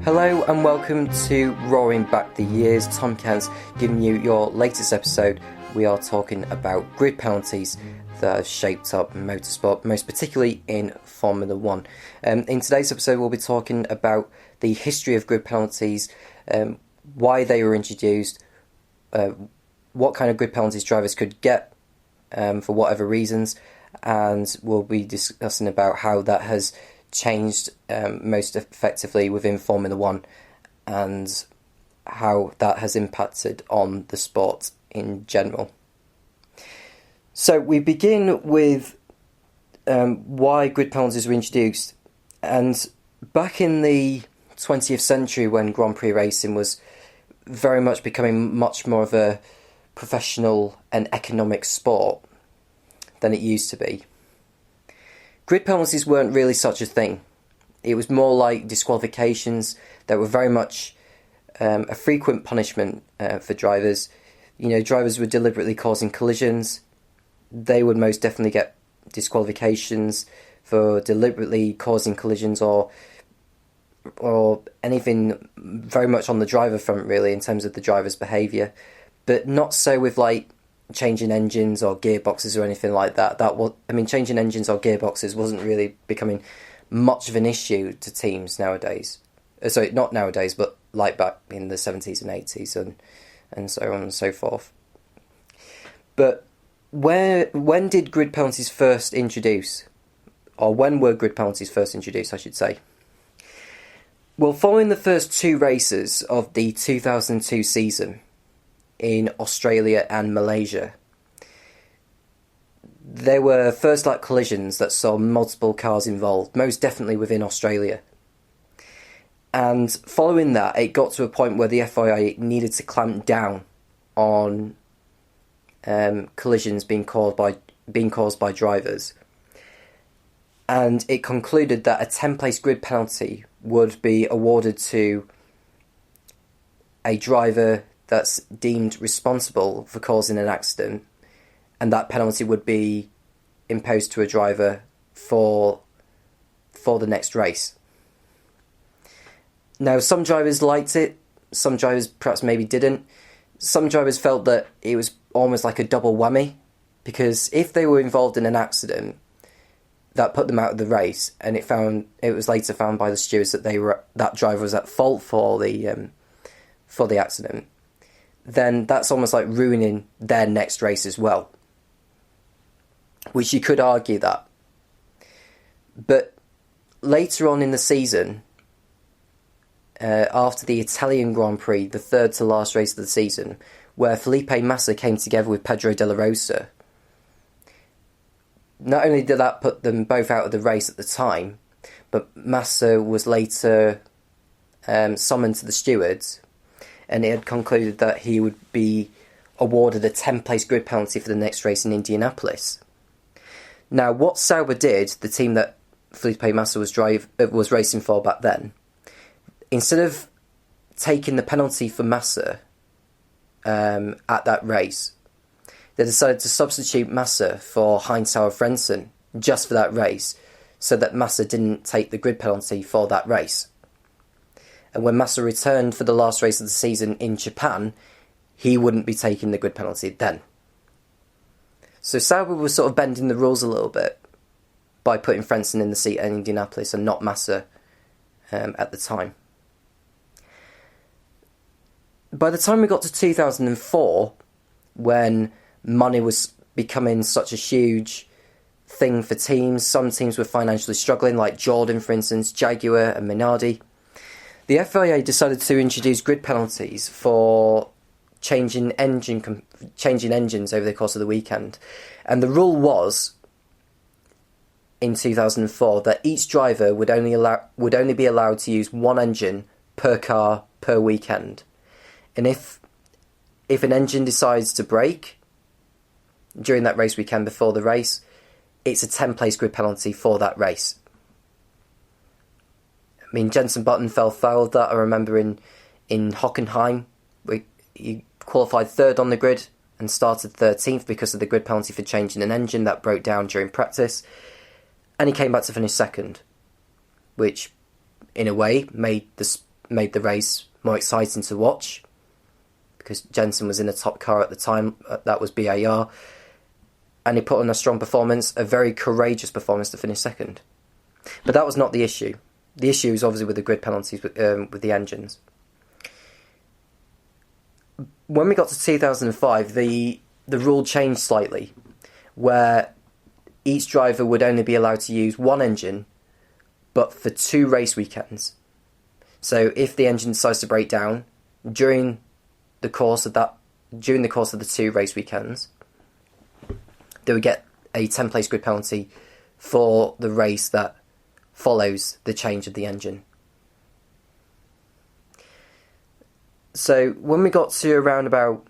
Hello and welcome to Roaring Back the Years. Tom Cairns giving you your latest episode. We are talking about grid penalties that have shaped up motorsport, most particularly in Formula 1. In today's episode we'll be talking about the history of grid penalties, why they were introduced, what kind of grid penalties drivers could get for whatever reasons, and we'll be discussing about how that has changed most effectively within Formula 1 and how that has impacted on the sport in general. So we begin with why grid penalties were introduced, and back in the 20th century when Grand Prix racing was very much becoming much more of a professional and economic sport than it used to be, grid penalties weren't really such a thing. It was more like disqualifications that were very much a frequent punishment for drivers. You know, drivers were deliberately causing collisions. They would most definitely get disqualifications for deliberately causing collisions or anything very much on the driver front, really, in terms of the driver's behaviour. But not so with, like, changing engines or gearboxes or anything like that. Changing engines or gearboxes wasn't really becoming much of an issue to teams nowadays. Sorry, not nowadays, but like back in the 70s and 80s and so on and so forth. But when did grid penalties first introduce? Or when were grid penalties first introduced, I should say? Well, following the first two races of the 2002 season in Australia and Malaysia, there were first lap collisions that saw multiple cars involved, most definitely within Australia. And following that, it got to a point where the FIA needed to clamp down on collisions being caused by drivers. And it concluded that a 10-place grid penalty would be awarded to a driver that's deemed responsible for causing an accident, and that penalty would be imposed to a driver for the next race. Now, some drivers liked it, some drivers perhaps maybe didn't. Some drivers felt that it was almost like a double whammy, because if they were involved in an accident that put them out of the race, and it was later found by the stewards that that driver was at fault for the accident, then that's almost like ruining their next race as well. Which you could argue that. But later on in the season, after the Italian Grand Prix, the third to last race of the season, where Felipe Massa came together with Pedro de la Rosa, not only did that put them both out of the race at the time, but Massa was later summoned to the stewards, and it had concluded that he would be awarded a 10-place grid penalty for the next race in Indianapolis. Now, what Sauber did, the team that Felipe Massa was racing for back then, instead of taking the penalty for Massa at that race, they decided to substitute Massa for Heinz-Sauer Frentzen just for that race, so that Massa didn't take the grid penalty for that race. And when Massa returned for the last race of the season in Japan, he wouldn't be taking the grid penalty then. So Sauber was sort of bending the rules a little bit by putting Frentzen in the seat at Indianapolis and not Massa at the time. By the time we got to 2004, when money was becoming such a huge thing for teams, some teams were financially struggling, like Jordan, for instance, Jaguar and Minardi. The FIA decided to introduce grid penalties for changing engines over the course of the weekend. And the rule was, in 2004, that each driver would only be allowed to use one engine per car per weekend. And if an engine decides to break during that race weekend before the race, it's a 10-place grid penalty for that race. I mean, Jenson Button fell foul of that. I remember in Hockenheim, he qualified third on the grid and started 13th because of the grid penalty for changing an engine that broke down during practice. And he came back to finish second, which in a way made made the race more exciting to watch, because Jensen was in a top car at the time, that was BAR, and he put on a strong performance, a very courageous performance to finish second. But that was not the issue. The issue is obviously with the grid penalties with the engines. When we got to 2005, the rule changed slightly, where each driver would only be allowed to use one engine, but for 2 race weekends. So if the engine decides to break down during the course of the 2 race weekends, they would get a 10-place grid penalty for the race that follows the change of the engine. So when we got to around about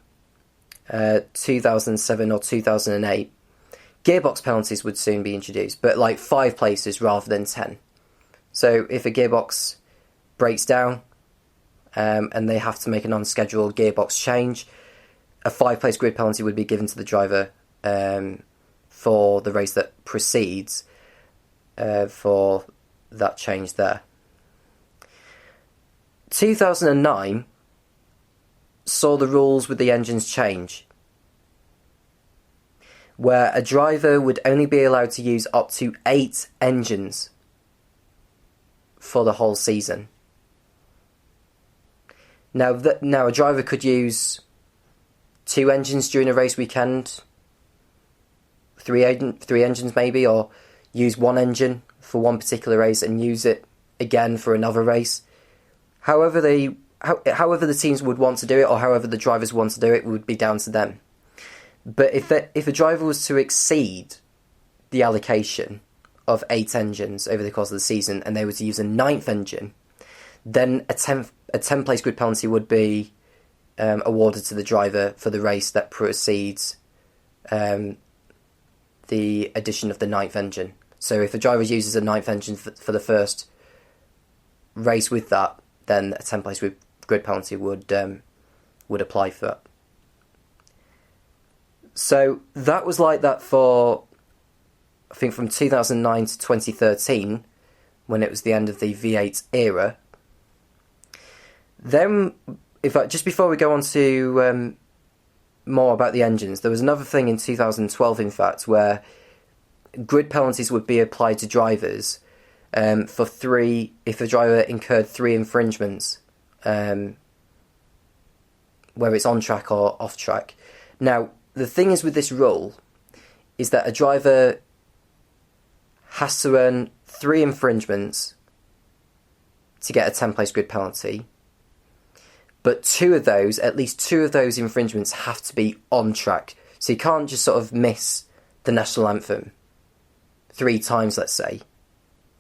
2007 or 2008, gearbox penalties would soon be introduced, but like 5 places rather than 10. So if a gearbox breaks down and they have to make an unscheduled gearbox change, a 5-place grid penalty would be given to the driver for the race that precedes for that change there. 2009 saw the rules with the engines change, where a driver would only be allowed to use up to 8 engines for the whole season. Now a driver could use 2 engines during a race weekend, 3 engines maybe, or use 1 engine for one particular race and use it again for another race. However the teams would want to do it, or however the drivers want to do it, would be down to them. But if a driver was to exceed the allocation of 8 engines over the course of the season, and they were to use a 9th engine, then a 10-place grid penalty would be awarded to the driver for the race that precedes the addition of the 9th engine. So if a driver uses a 9th engine for the first race with that, then a 10-place grid penalty would apply for that. So that was like that for, I think, from 2009 to 2013, when it was the end of the V8 era. Then, just before we go on to more about the engines, there was another thing in 2012, in fact, where grid penalties would be applied to drivers for 3, if a driver incurred 3 infringements, whether it's on track or off track. Now, the thing is with this rule is that a driver has to earn 3 infringements to get a 10-place grid penalty, but at least two of those infringements have to be on track. So you can't just sort of miss the national anthem 3 times, let's say,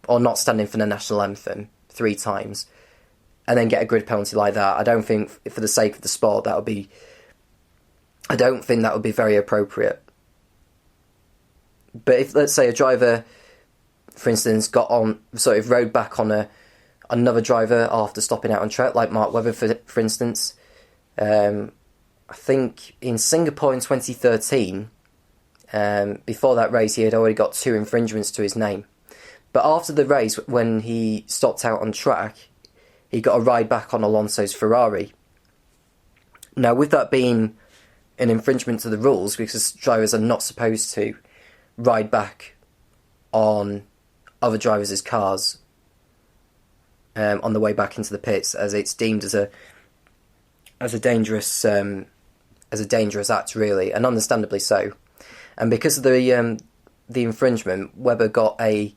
or not standing for the national anthem 3 times, and then get a grid penalty like that. I don't think, for the sake of the sport, that would be very appropriate. But if, let's say, a driver, for instance, rode back on another driver after stopping out on track, like Mark Webber, for instance. I think in Singapore in 2013, before that race, he had already got 2 infringements to his name. But after the race, when he stopped out on track, he got a ride back on Alonso's Ferrari. Now, with that being an infringement to the rules, because drivers are not supposed to ride back on other drivers' cars on the way back into the pits, as it's deemed as a dangerous act, really, and understandably so. And because of the infringement, Webber got a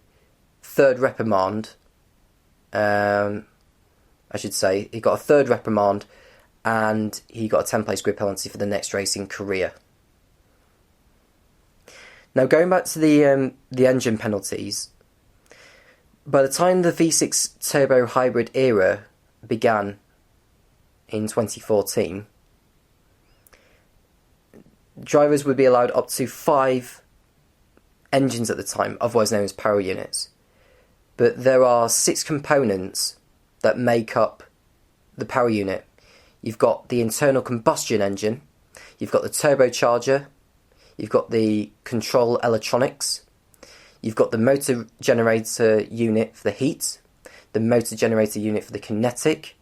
3rd reprimand. I should say he got a 3rd reprimand, and he got a 10-place grid penalty for the next race in Korea. Now, going back to the engine penalties, by the time the V6 turbo hybrid era began in 2014, drivers would be allowed up to 5 engines at the time, otherwise known as power units. But there are 6 components that make up the power unit. You've got the internal combustion engine, you've got the turbocharger, you've got the control electronics, you've got the motor generator unit for the heat, the motor generator unit for the kinetic,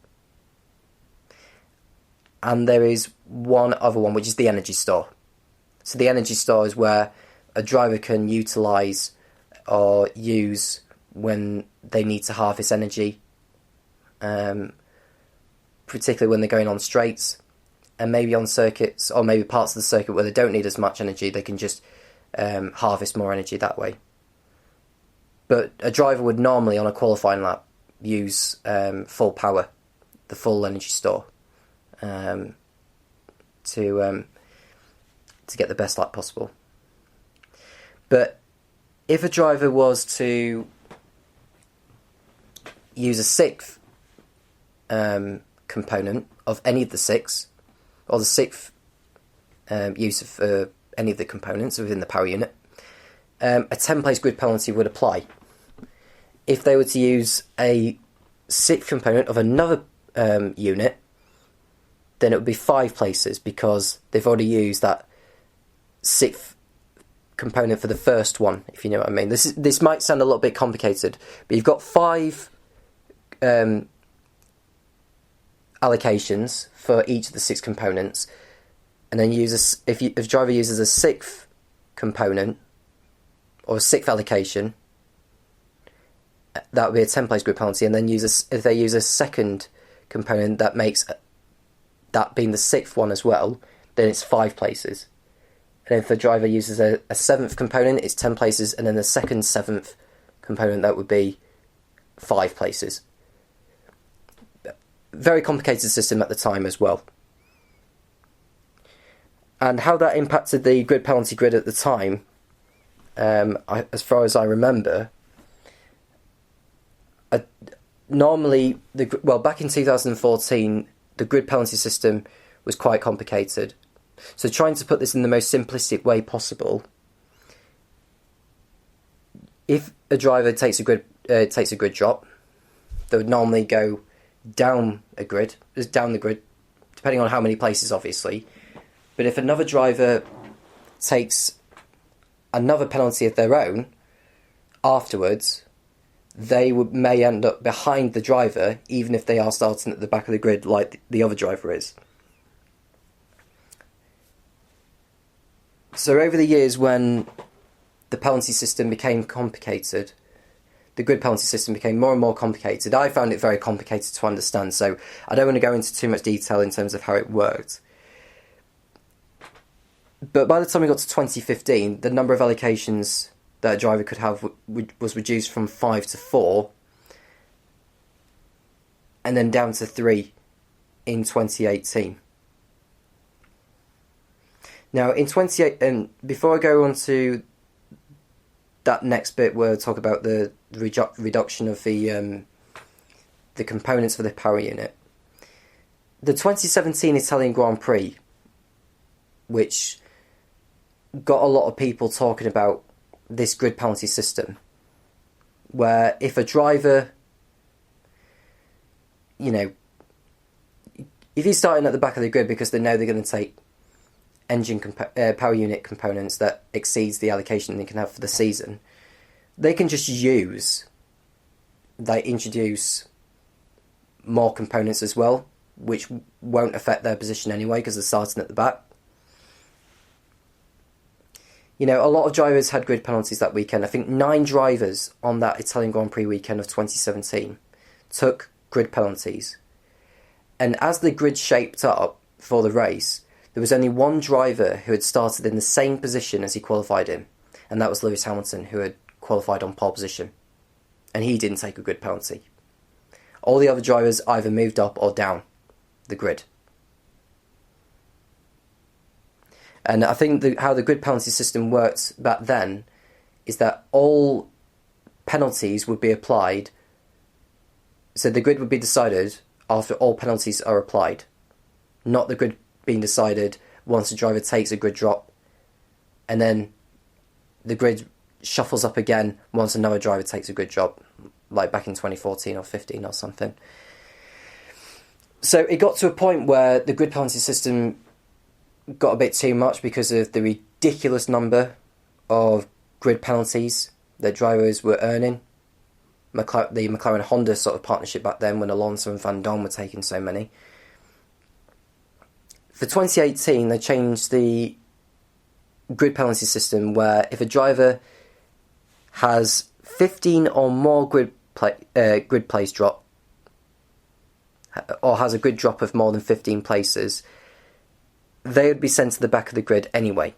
and there is one other one, which is the energy store. So the energy store is where a driver can utilise or use when they need to harvest energy, particularly when they're going on straights, and maybe on circuits, or maybe parts of the circuit where they don't need as much energy, they can just harvest more energy that way. But a driver would normally, on a qualifying lap, use full power, the full energy store, to get the best lap possible. But if a driver was to use a sixth component of any of the six, or the sixth use of any of the components within the power unit, a 10-place grid penalty would apply. If they were to use a sixth component of another unit, then it would be 5 places, because they've already used that sixth component for the first one, if you know what I mean. This might sound a little bit complicated, but you've got 5 allocations for each of the 6 components, and then if a driver uses a sixth component or a sixth allocation, that would be a 10-place grid penalty. And then if they use a second component that makes that being the sixth one as well, then it's 5 places. And if the driver uses a 7th component, it's 10 places, and then the second 7th component, that would be 5 places. Very complicated system at the time as well. And how that impacted the grid penalty grid at the time, as far as I remember, normally, back in 2014, the grid penalty system was quite complicated. So trying to put this in the most simplistic way possible, if a driver takes a grid drop, they would normally go down the grid, depending on how many places, obviously. But if another driver takes another penalty of their own afterwards, they may end up behind the driver, even if they are starting at the back of the grid like the other driver is. So over the years, when the penalty system became complicated, the grid penalty system became more and more complicated. I found it very complicated to understand, so I don't want to go into too much detail in terms of how it worked. But by the time we got to 2015, the number of allocations that a driver could have was reduced from 5 to 4, and then down to 3 in 2018. Now, in 2018, before I go on to that next bit where I talk about the reduction of the components for the power unit, the 2017 Italian Grand Prix, which got a lot of people talking about this grid penalty system, where if a driver, if he's starting at the back of the grid because they know they're going to take engine power unit components that exceeds the allocation they can have for the season, they can just introduce more components as well, which won't affect their position anyway because they're starting at the back. A lot of drivers had grid penalties that weekend. I think 9 drivers on that Italian Grand Prix weekend of 2017 took grid penalties. And as the grid shaped up for the race, there was only one driver who had started in the same position as he qualified in, and that was Lewis Hamilton, who had qualified on pole position. And he didn't take a grid penalty. All the other drivers either moved up or down the grid. And I think how the grid penalty system worked back then is that all penalties would be applied. So the grid would be decided after all penalties are applied, not the grid being decided once the driver takes a grid drop, and then the grid shuffles up again once another driver takes a grid drop, like back in 2014 or 15 or something. So it got to a point where the grid penalty system got a bit too much because of the ridiculous number of grid penalties that drivers were earning. The McLaren-Honda sort of partnership back then, when Alonso and Van Dorn were taking so many. for 2018, they changed the grid penalty system where if a driver has 15 or more grid place drop, or has a grid drop of more than 15 places, they would be sent to the back of the grid anyway.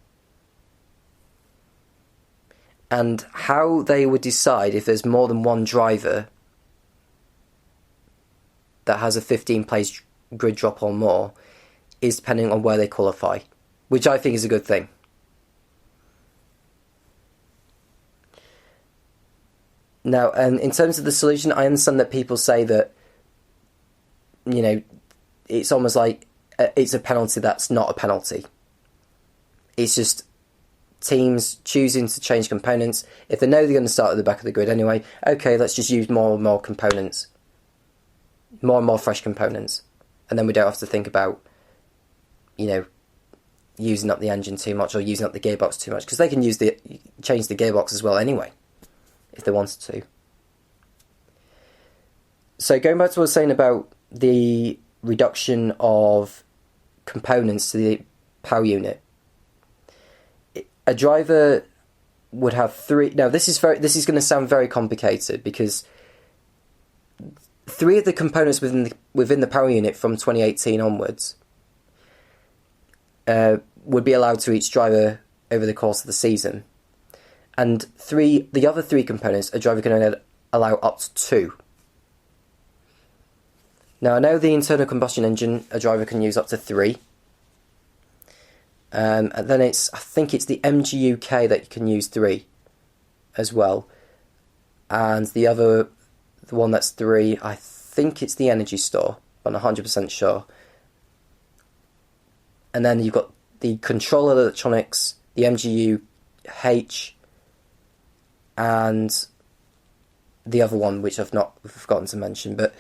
And how they would decide if there's more than one driver that has a 15 place grid drop or more is depending on where they qualify, which I think is a good thing. Now, in terms of the solution, I understand that people say that, you know, it's almost like it's a penalty that's not a penalty. It's just teams choosing to change components. If they know they're going to start at the back of the grid anyway, okay, let's just use more and more components. More and more fresh components. And then we don't have to think about, you know, using up the engine too much or using up the gearbox too much. Because they can change the gearbox as well anyway, if they wanted to. So going back to what I was saying about the reduction of components to the power unit, a driver would have three. Now this is going to sound very complicated because three of the components within the power unit from 2018 onwards would be allowed to each driver over the course of the season, and the other three components a driver can only allow up to two. Now I know the internal combustion engine a driver can use up to three. And then I think it's the MGUK that you can use three as well. And the one that's three, I think it's the Energy Store, I'm not 100% sure. And then you've got the controller electronics, the MGU-H, and the other one, which I've not forgotten to mention. But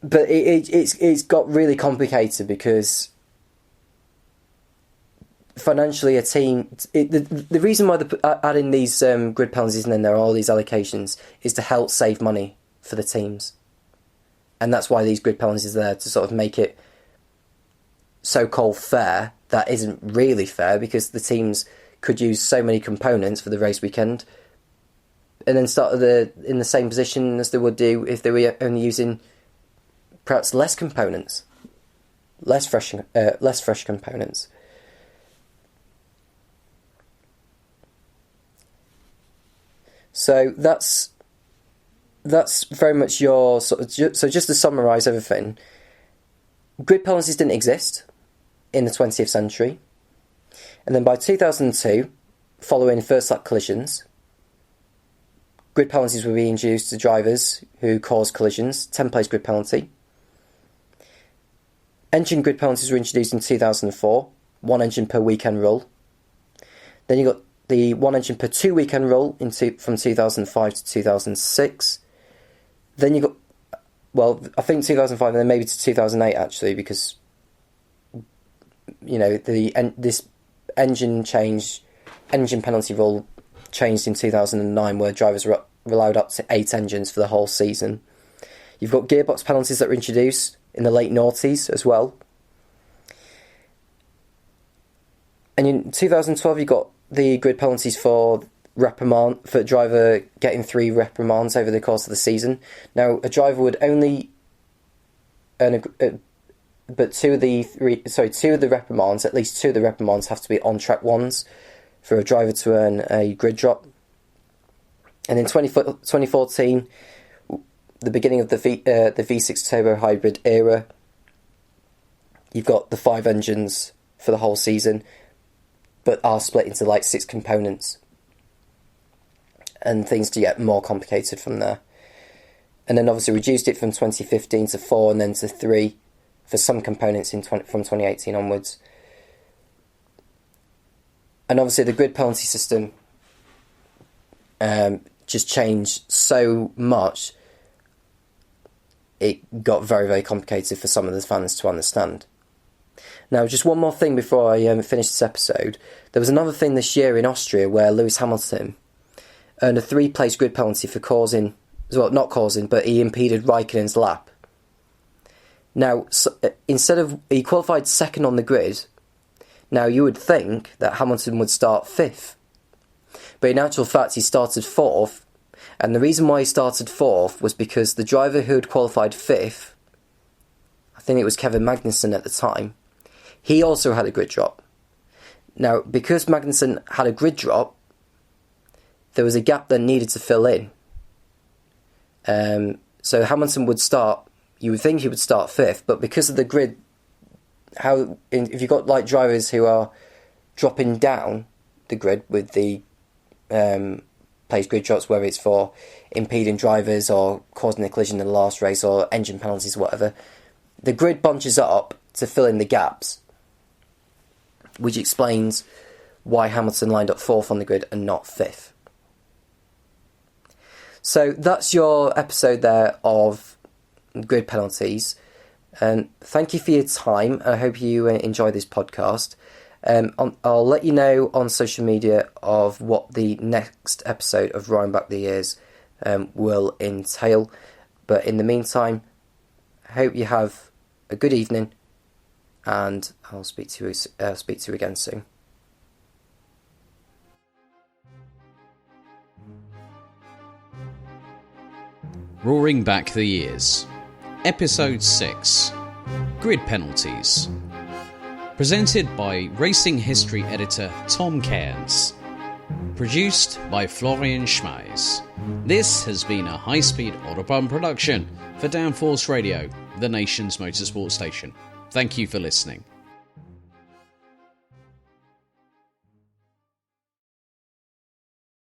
it's got really complicated because financially a team... The reason why they're adding these grid penalties and then there are all these allocations is to help save money for the teams. And that's why these grid penalties are there, to sort of make it so-called fair. That isn't really fair because the teams could use so many components for the race weekend and then start in the same position as they would do if they were only using perhaps less components, less fresh components. So that's very much your sort of... So just to summarise everything, grid penalties didn't exist in the 20th century. And then by 2002, following first lap collisions, grid penalties were being introduced to drivers who caused collisions, 10-place grid penalty. Engine grid penalties were introduced in 2004, one engine per weekend rule. Then you got the one engine per 2 weekend rule from 2005 to 2006. Then you got, well, I think 2005 and then maybe to 2008 actually, because, you know, this engine penalty rule changed in 2009 where drivers were allowed up to 8 engines for the whole season. You've got gearbox penalties that were introduced in the late noughties as well. And in 2012 you got the grid penalties for a driver getting 3 reprimands over the course of the season. Now a driver would only earn but two of the reprimands, at least 2 of the reprimands have to be on-track ones for a driver to earn a grid drop. And in 2014, the beginning of the V6 turbo hybrid era, you've got the 5 engines for the whole season, but are split into like 6 components. And things do get more complicated from there. And then obviously reduced it from 2015 to 4 and then to 3 for some components from 2018 onwards. And obviously the grid penalty system just changed so much, it got very, very complicated for some of the fans to understand. Now, just one more thing before I finish this episode. There was another thing this year in Austria where Lewis Hamilton earned a 3-place grid penalty for but he impeded Raikkonen's lap. Now, instead of he qualified second on the grid, now you would think that Hamilton would start 5th. But in actual fact, he started 4th. And the reason why he started 4th was because the driver who had qualified 5th, I think it was Kevin Magnussen at the time, he also had a grid drop. Now, because Magnussen had a grid drop, there was a gap that needed to fill in. So Hamilton would start, you would think he would start 5th, but because of the grid, if you've got like drivers who are dropping down the grid with the place grid drops, whether it's for impeding drivers or causing a collision in the last race or engine penalties or whatever, the grid bunches up to fill in the gaps, which explains why Hamilton lined up 4th on the grid and not 5th. So that's your episode there of grid penalties. Thank you for your time. I hope you enjoy this podcast. I'll let you know on social media of what the next episode of Roaring Back the Years will entail. But in the meantime, I hope you have a good evening, and I'll speak to you again soon. Roaring Back the Years, Episode 6, Grid Penalties. Presented by Racing History Editor Tom Cairns. Produced by Florian Schmeis. This has been a high-speed Autobahn production for Downforce Radio, the nation's motorsport station. Thank you for listening.